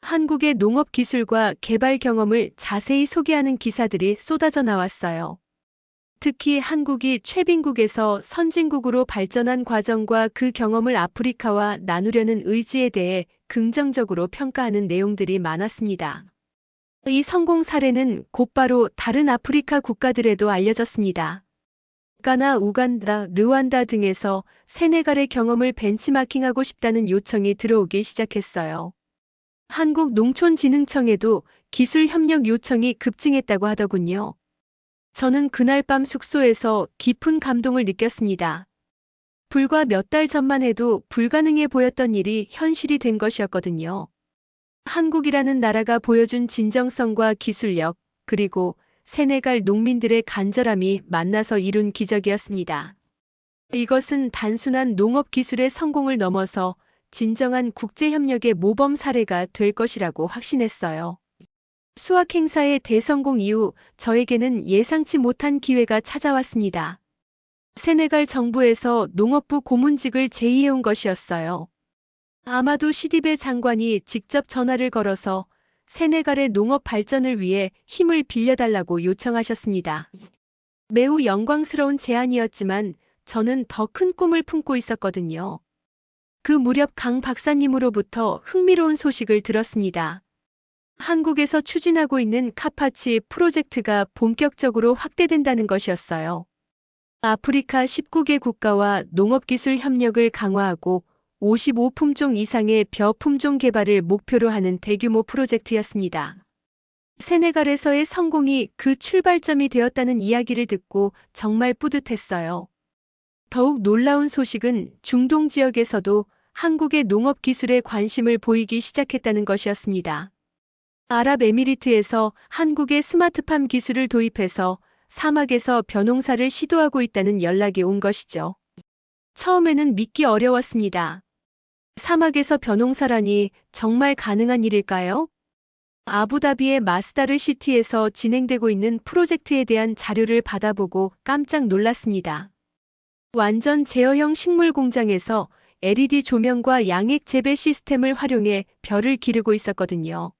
Speaker 1: 한국의 농업 기술과 개발 경험을 자세히 소개하는 기사들이 쏟아져 나왔어요. 특히 한국이 최빈국에서 선진국으로 발전한 과정과 그 경험을 아프리카와 나누려는 의지에 대해 긍정적으로 평가하는 내용들이 많았습니다. 이 성공 사례는 곧바로 다른 아프리카 국가들에도 알려졌습니다. 가나, 우간다, 르완다 등에서 세네갈의 경험을 벤치마킹하고 싶다는 요청이 들어오기 시작했어요. 한국농촌진흥청에도 기술협력 요청이 급증했다고 하더군요. 저는 그날 밤 숙소에서 깊은 감동을 느꼈습니다. 불과 몇 달 전만 해도 불가능해 보였던 일이 현실이 된 것이었거든요. 한국이라는 나라가 보여준 진정성과 기술력, 그리고 세네갈 농민들의 간절함이 만나서 이룬 기적이었습니다. 이것은 단순한 농업 기술의 성공을 넘어서 진정한 국제협력의 모범 사례가 될 것이라고 확신했어요. 수학 행사의 대성공 이후 저에게는 예상치 못한 기회가 찾아왔습니다. 세네갈 정부에서 농업부 고문직을 제의해온 것이었어요. 아마두 시디베 장관이 직접 전화를 걸어서 세네갈의 농업 발전을 위해 힘을 빌려달라고 요청하셨습니다. 매우 영광스러운 제안이었지만 저는 더 큰 꿈을 품고 있었거든요. 그 무렵 강 박사님으로부터 흥미로운 소식을 들었습니다. 한국에서 추진하고 있는 카파치 프로젝트가 본격적으로 확대된다는 것이었어요. 아프리카 19개 국가와 농업기술 협력을 강화하고 55품종 이상의 벼 품종 개발을 목표로 하는 대규모 프로젝트였습니다. 세네갈에서의 성공이 그 출발점이 되었다는 이야기를 듣고 정말 뿌듯했어요. 더욱 놀라운 소식은 중동 지역에서도 한국의 농업 기술에 관심을 보이기 시작했다는 것이었습니다. 아랍에미리트에서 한국의 스마트팜 기술을 도입해서 사막에서 벼농사를 시도하고 있다는 연락이 온 것이죠. 처음에는 믿기 어려웠습니다. 사막에서 벼농사라니 정말 가능한 일일까요? 아부다비의 마스다르 시티에서 진행되고 있는 프로젝트에 대한 자료를 받아보고 깜짝 놀랐습니다. 완전 제어형 식물 공장에서 LED 조명과 양액 재배 시스템을 활용해 벼를 기르고 있었거든요.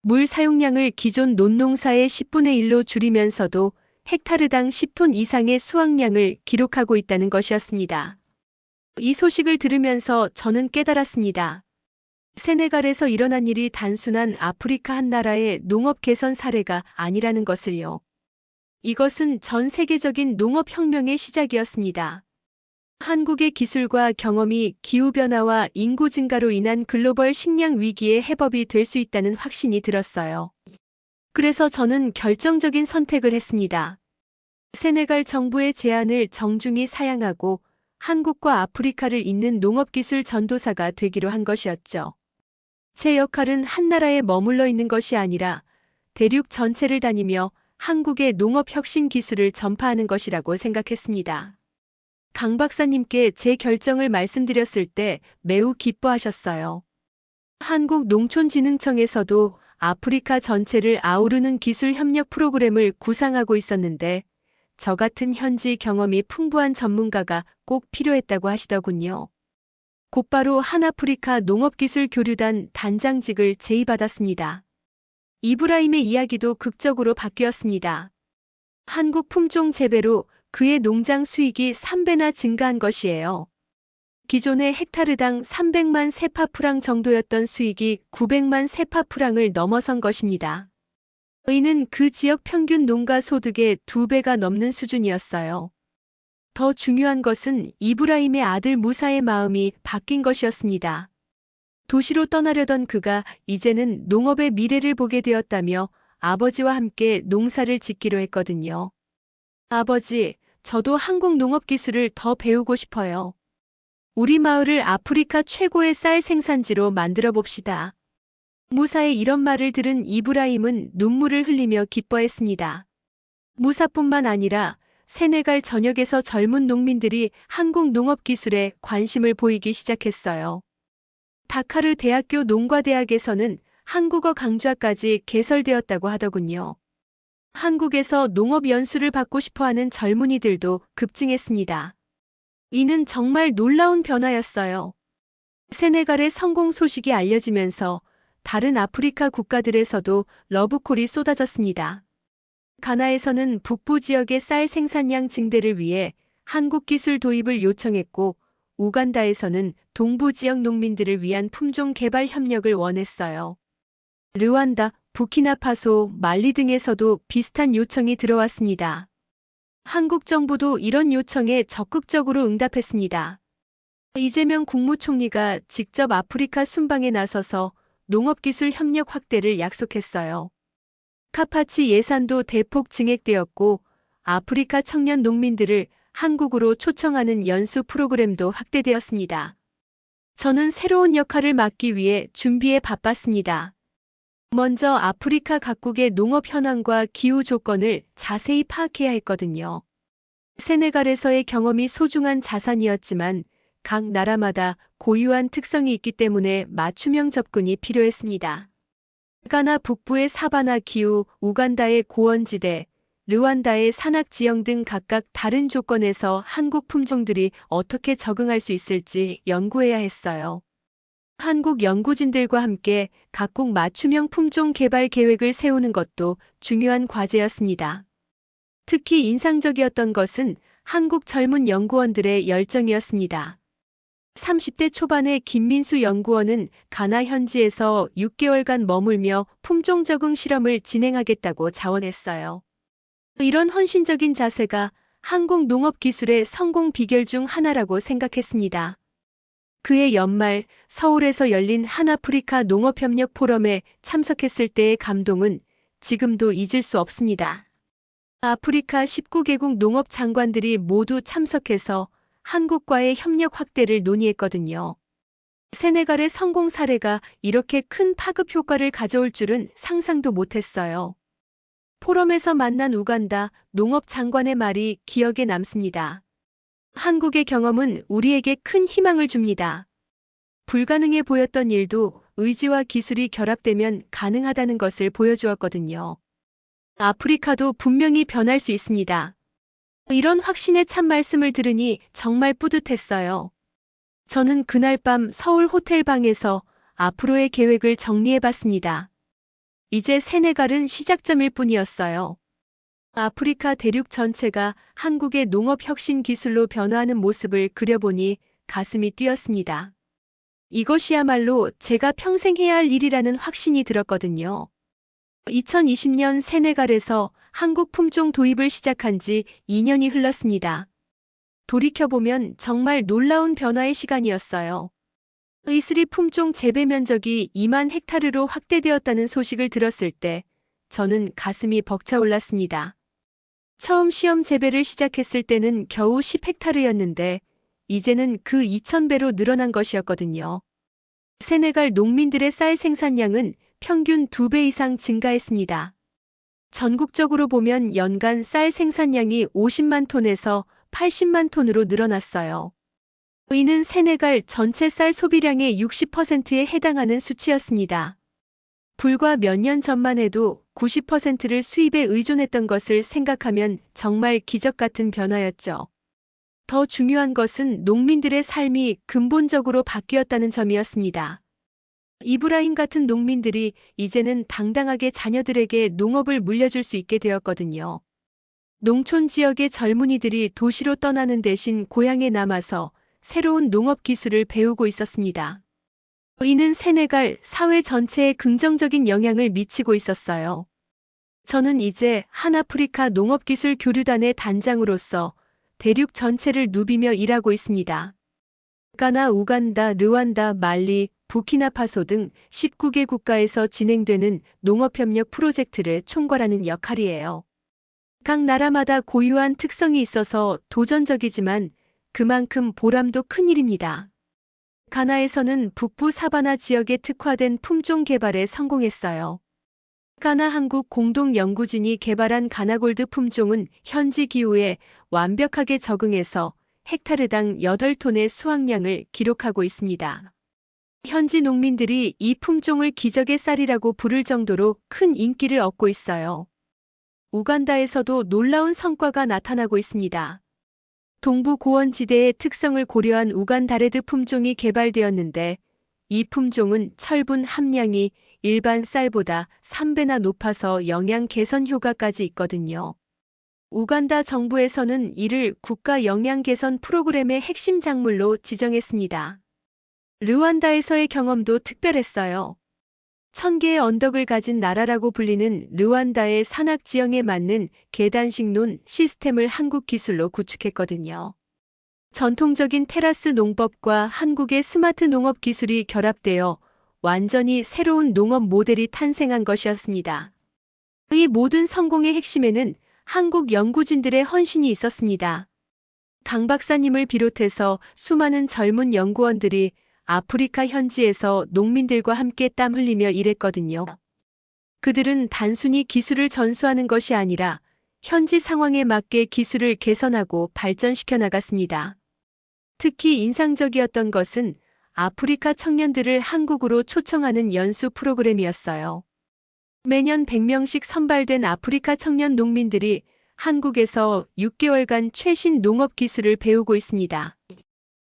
Speaker 1: 물 사용량을 기존 논농사의 10분의 1로 줄이면서도 헥타르당 10톤 이상의 수확량을 기록하고 있다는 것이었습니다. 이 소식을 들으면서 저는 깨달았습니다. 세네갈에서 일어난 일이 단순한 아프리카 한 나라의 농업 개선 사례가 아니라는 것을요. 이것은 전 세계적인 농업 혁명의 시작이었습니다. 한국의 기술과 경험이 기후변화와 인구 증가로 인한 글로벌 식량 위기의 해법이 될 수 있다는 확신이 들었어요. 그래서 저는 결정적인 선택을 했습니다. 세네갈 정부의 제안을 정중히 사양하고 한국과 아프리카를 잇는 농업기술 전도사가 되기로 한 것이었죠. 제 역할은 한 나라에 머물러 있는 것이 아니라 대륙 전체를 다니며 한국의 농업 혁신 기술을 전파하는 것이라고 생각했습니다. 강 박사님께 제 결정을 말씀드렸을 때 매우 기뻐하셨어요. 한국농촌진흥청에서도 아프리카 전체를 아우르는 기술 협력 프로그램을 구상하고 있었는데 저 같은 현지 경험이 풍부한 전문가가 꼭 필요했다고 하시더군요. 곧바로 한아프리카 농업기술교류단 단장직을 제의받았습니다. 이브라임의 이야기도 극적으로 바뀌었습니다. 한국 품종 재배로 그의 농장 수익이 3배나 증가한 것이에요. 기존의 헥타르당 300만 세파프랑 정도였던 수익이 900만 세파프랑을 넘어선 것입니다. 이는 그 지역 평균 농가 소득의 2배가 넘는 수준이었어요. 더 중요한 것은 이브라임의 아들 무사의 마음이 바뀐 것이었습니다. 도시로 떠나려던 그가 이제는 농업의 미래를 보게 되었다며 아버지와 함께 농사를 짓기로 했거든요. 아버지, 저도 한국 농업 기술을 더 배우고 싶어요. 우리 마을을 아프리카 최고의 쌀 생산지로 만들어 봅시다. 무사의 이런 말을 들은 이브라임은 눈물을 흘리며 기뻐했습니다. 무사뿐만 아니라 세네갈 전역에서 젊은 농민들이 한국 농업 기술에 관심을 보이기 시작했어요. 다카르 대학교 농과대학에서는 한국어 강좌까지 개설되었다고 하더군요. 한국에서 농업 연수를 받고 싶어하는 젊은이들도 급증했습니다. 이는 정말 놀라운 변화였어요. 세네갈의 성공 소식이 알려지면서 다른 아프리카 국가들에서도 러브콜이 쏟아졌습니다. 가나에서는 북부 지역의 쌀 생산량 증대를 위해 한국 기술 도입을 요청했고, 우간다에서는 동부 지역 농민들을 위한 품종 개발 협력을 원했어요. 르완다, 부키나파소, 말리 등에서도 비슷한 요청이 들어왔습니다. 한국 정부도 이런 요청에 적극적으로 응답했습니다. 이재명 국무총리가 직접 아프리카 순방에 나서서 농업기술 협력 확대를 약속했어요. 카파치 예산도 대폭 증액되었고 아프리카 청년 농민들을 한국으로 초청하는 연수 프로그램도 확대되었습니다. 저는 새로운 역할을 맡기 위해 준비에 바빴습니다. 먼저 아프리카 각국의 농업 현황과 기후 조건을 자세히 파악해야 했거든요. 세네갈에서의 경험이 소중한 자산이었지만 각 나라마다 고유한 특성이 있기 때문에 맞춤형 접근이 필요했습니다. 가나 북부의 사바나 기후, 우간다의 고원지대, 르완다의 산악 지형 등 각각 다른 조건에서 한국 품종들이 어떻게 적응할 수 있을지 연구해야 했어요. 한국 연구진들과 함께 각국 맞춤형 품종 개발 계획을 세우는 것도 중요한 과제였습니다. 특히 인상적이었던 것은 한국 젊은 연구원들의 열정이었습니다. 30대 초반의 김민수 연구원은 가나 현지에서 6개월간 머물며 품종 적응 실험을 진행하겠다고 자원했어요. 이런 헌신적인 자세가 한국 농업 기술의 성공 비결 중 하나라고 생각했습니다. 그해 연말 서울에서 열린 한아프리카 농업협력 포럼에 참석했을 때의 감동은 지금도 잊을 수 없습니다. 아프리카 19개국 농업 장관들이 모두 참석해서 한국과의 협력 확대를 논의했거든요. 세네갈의 성공 사례가 이렇게 큰 파급 효과를 가져올 줄은 상상도 못했어요. 포럼에서 만난 우간다 농업 장관의 말이 기억에 남습니다. 한국의 경험은 우리에게 큰 희망을 줍니다. 불가능해 보였던 일도 의지와 기술이 결합되면 가능하다는 것을 보여주었거든요. 아프리카도 분명히 변할 수 있습니다. 이런 확신의 참 말씀을 들으니 정말 뿌듯했어요. 저는 그날 밤 서울 호텔방에서 앞으로의 계획을 정리해봤습니다. 이제 세네갈은 시작점일 뿐이었어요. 아프리카 대륙 전체가 한국의 농업 혁신 기술로 변화하는 모습을 그려보니 가슴이 뛰었습니다. 이것이야말로 제가 평생 해야 할 일이라는 확신이 들었거든요. 2020년 세네갈에서 한국 품종 도입을 시작한 지 2년이 흘렀습니다. 돌이켜보면 정말 놀라운 변화의 시간이었어요. 의스리 품종 재배 면적이 2만 헥타르로 확대되었다는 소식을 들었을 때 저는 가슴이 벅차올랐습니다. 처음 시험 재배를 시작했을 때는 겨우 10헥타르였는데 이제는 그 2000배로 늘어난 것이었거든요. 세네갈 농민들의 쌀 생산량은 평균 2배 이상 증가했습니다. 전국적으로 보면 연간 쌀 생산량이 50만 톤에서 80만 톤으로 늘어났어요. 이는 세네갈 전체 쌀 소비량의 60%에 해당하는 수치였습니다. 불과 몇 년 전만 해도 90%를 수입에 의존했던 것을 생각하면 정말 기적 같은 변화였죠. 더 중요한 것은 농민들의 삶이 근본적으로 바뀌었다는 점이었습니다. 이브라임 같은 농민들이 이제는 당당하게 자녀들에게 농업을 물려줄 수 있게 되었거든요. 농촌 지역의 젊은이들이 도시로 떠나는 대신 고향에 남아서 새로운 농업 기술을 배우고 있었습니다. 이는 세네갈 사회 전체에 긍정적인 영향을 미치고 있었어요. 저는 이제 한아프리카 농업기술 교류단의 단장으로서 대륙 전체를 누비며 일하고 있습니다. 가나, 우간다, 르완다, 말리, 부키나파소 등 19개 국가에서 진행되는 농업협력 프로젝트를 총괄하는 역할이에요. 각 나라마다 고유한 특성이 있어서 도전적이지만 그만큼 보람도 큰 일입니다. 가나에서는 북부 사바나 지역에 특화된 품종 개발에 성공했어요. 가나 한국 공동연구진이 개발한 가나골드 품종은 현지 기후에 완벽하게 적응해서 헥타르당 8톤의 수확량을 기록하고 있습니다. 현지 농민들이 이 품종을 기적의 쌀이라고 부를 정도로 큰 인기를 얻고 있어요. 우간다에서도 놀라운 성과가 나타나고 있습니다. 동부 고원지대의 특성을 고려한 우간다레드 품종이 개발되었는데 이 품종은 철분 함량이 일반 쌀보다 3배나 높아서 영양 개선 효과까지 있거든요. 우간다 정부에서는 이를 국가 영양 개선 프로그램의 핵심 작물로 지정했습니다. 르완다에서의 경험도 특별했어요. 1000개의 언덕을 가진 나라라고 불리는 르완다의 산악 지형에 맞는 계단식 논 시스템을 한국 기술로 구축했거든요. 전통적인 테라스 농법과 한국의 스마트 농업 기술이 결합되어 완전히 새로운 농업 모델이 탄생한 것이었습니다. 이 모든 성공의 핵심에는 한국 연구진들의 헌신이 있었습니다. 강 박사님을 비롯해서 수많은 젊은 연구원들이 아프리카 현지에서 농민들과 함께 땀 흘리며 일했거든요. 그들은 단순히 기술을 전수하는 것이 아니라 현지 상황에 맞게 기술을 개선하고 발전시켜 나갔습니다. 특히 인상적이었던 것은 아프리카 청년들을 한국으로 초청하는 연수 프로그램이었어요. 매년 100명씩 선발된 아프리카 청년 농민들이 한국에서 6개월간 최신 농업 기술을 배우고 있습니다.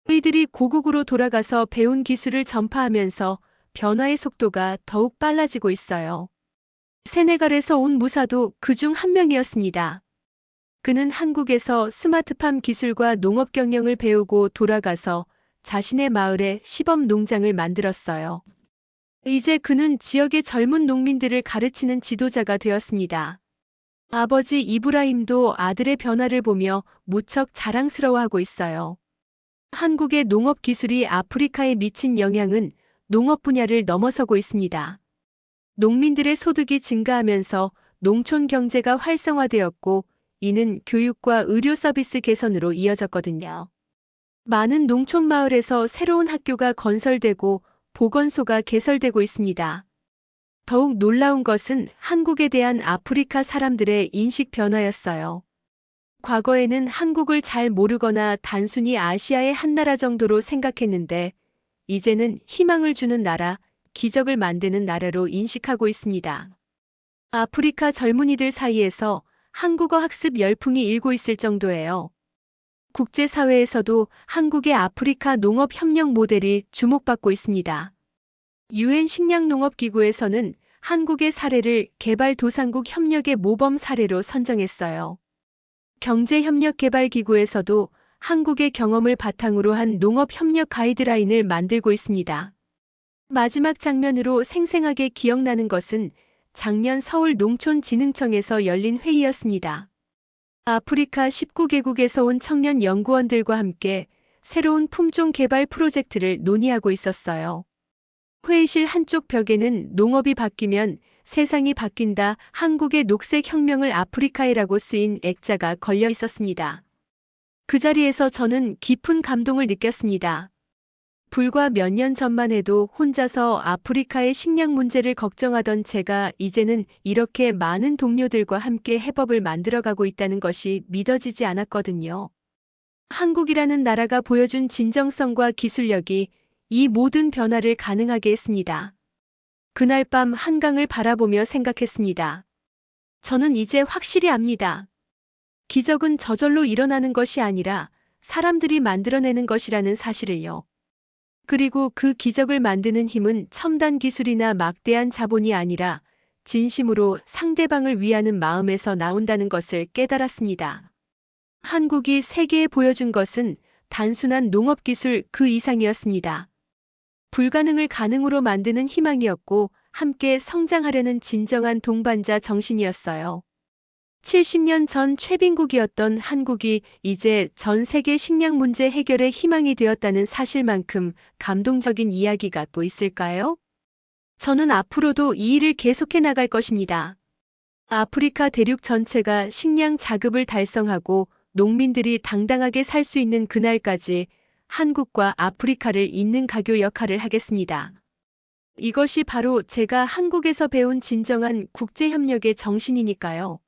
Speaker 1: 이들이 고국으로 돌아가서 배운 기술을 전파하면서 변화의 속도가 더욱 빨라지고 있어요. 세네갈에서 온 무사도 그중 한 명이었습니다. 그는 한국에서 스마트팜 기술과 농업 경영을 배우고 돌아가서 자신의 마을에 시범 농장을 만들었어요. 이제 그는 지역의 젊은 농민들을 가르치는 지도자가 되었습니다. 아버지 이브라임도 아들의 변화를 보며 무척 자랑스러워하고 있어요. 한국의 농업 기술이 아프리카에 미친 영향은 농업 분야를 넘어서고 있습니다. 농민들의 소득이 증가하면서 농촌 경제가 활성화되었고 이는 교육과 의료 서비스 개선으로 이어졌거든요. 많은 농촌 마을에서 새로운 학교가 건설되고 보건소가 개설되고 있습니다. 더욱 놀라운 것은 한국에 대한 아프리카 사람들의 인식 변화였어요. 과거에는 한국을 잘 모르거나 단순히 아시아의 한 나라 정도로 생각했는데 이제는 희망을 주는 나라, 기적을 만드는 나라로 인식하고 있습니다. 아프리카 젊은이들 사이에서 한국어 학습 열풍이 일고 있을 정도예요. 국제사회에서도 한국의 아프리카 농업 협력 모델이 주목받고 있습니다. UN 식량농업기구에서는 한국의 사례를 개발도상국 협력의 모범 사례로 선정했어요. 경제협력개발기구에서도 한국의 경험을 바탕으로 한 농업협력 가이드라인을 만들고 있습니다. 마지막 장면으로 생생하게 기억나는 것은 작년 서울 농촌진흥청에서 열린 회의였습니다. 아프리카 19개국에서 온 청년 연구원들과 함께 새로운 품종 개발 프로젝트를 논의하고 있었어요. 회의실 한쪽 벽에는 농업이 바뀌면 세상이 바뀐다, 한국의 녹색 혁명을 아프리카에라고 쓰인 액자가 걸려 있었습니다. 그 자리에서 저는 깊은 감동을 느꼈습니다. 불과 몇 년 전만 해도 혼자서 아프리카의 식량 문제를 걱정하던 제가 이제는 이렇게 많은 동료들과 함께 해법을 만들어가고 있다는 것이 믿어지지 않았거든요. 한국이라는 나라가 보여준 진정성과 기술력이 이 모든 변화를 가능하게 했습니다. 그날 밤 한강을 바라보며 생각했습니다. 저는 이제 확실히 압니다. 기적은 저절로 일어나는 것이 아니라 사람들이 만들어내는 것이라는 사실을요. 그리고 그 기적을 만드는 힘은 첨단 기술이나 막대한 자본이 아니라 진심으로 상대방을 위하는 마음에서 나온다는 것을 깨달았습니다. 한국이 세계에 보여준 것은 단순한 농업기술 그 이상이었습니다. 불가능을 가능으로 만드는 희망이었고 함께 성장하려는 진정한 동반자 정신이었어요. 70년 전 최빈국이었던 한국이 이제 전 세계 식량 문제 해결의 희망이 되었다는 사실만큼 감동적인 이야기가 또 있을까요? 저는 앞으로도 이 일을 계속해 나갈 것입니다. 아프리카 대륙 전체가 식량 자급을 달성하고 농민들이 당당하게 살 수 있는 그날까지 한국과 아프리카를 잇는 가교 역할을 하겠습니다. 이것이 바로 제가 한국에서 배운 진정한 국제협력의 정신이니까요.